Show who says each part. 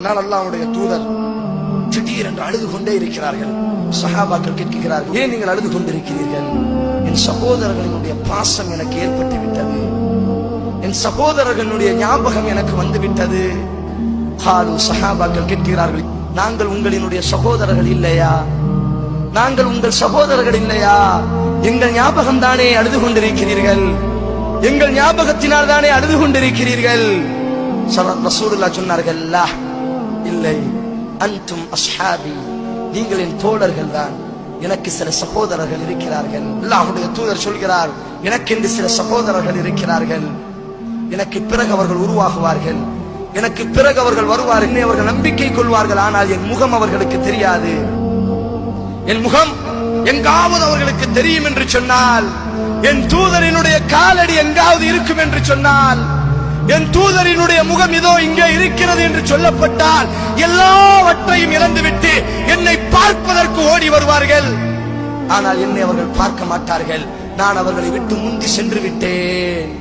Speaker 1: அல்லாஹ்வுடைய தூதர் திடீரென்று அழுது கொண்டே இருக்கிறார்கள். சஹாபாக்கள் கேட்கிறார்கள், ஏன் நீங்கள் அழுது கொண்டிருக்கிறீர்கள்? என் சகோதரர்களுடைய பாசம் எனக்கு ஏற்பட்டு விட்டது, என் சகோதரர்களுடைய ஞாபகம் எனக்கு வந்து விட்டது. சஹாபாக்கள் கேட்கிறார்கள், நாங்கள் உங்களினுடைய சகோதரர்கள் இல்லையா? நாங்கள் உங்கள் சகோதரர்கள் இல்லையா? எங்கள் ஞாபகம் தானே அழுது கொண்டிருக்கிறீர்கள், எங்கள் ஞாபகத்தினால் தானே அழுது கொண்டிருக்கிறீர்கள். ரசூலுல்லாஹ் சொன்னார்கள், இல்லை, அன்தும் அஸ்ஹாபி, நீங்கள் என் தோழர்கள் தான், எனக்கு சில சகோதரர்கள் இருக்கிறார்கள். அல்லாஹ்வுடைய தூதர் சொல்கிறார், எனக்கு என்று சில சகோதரர்கள் இருக்கிறார்கள், எனக்கு பிறகு அவர்கள் உருவாகுவார்கள், எனக்கு பிறகு அவர்கள் வருவார்கள், என்னை அவர்கள் நம்பிக்கை கொள்வார்கள், ஆனால் என் முகம் அவர்களுக்கு தெரியாது. என் முகம் எங்காவது அவர்களுக்கு தெரியும் என்று சொன்னால், என் தூதரினுடைய காலடி எங்காவது இருக்கும் என்று சொன்னால், என் தூதரினுடைய முகம் இதோ இங்கே இருக்கிறது என்று சொல்லப்பட்டால், எல்லாவற்றையும் இழந்துவிட்டு என்னை பார்ப்பதற்கு ஓடி வருவார்கள். ஆனால் என்னை அவர்கள் பார்க்க மாட்டார்கள், நான் அவர்களை விட்டு முந்தி சென்று விட்டேன்.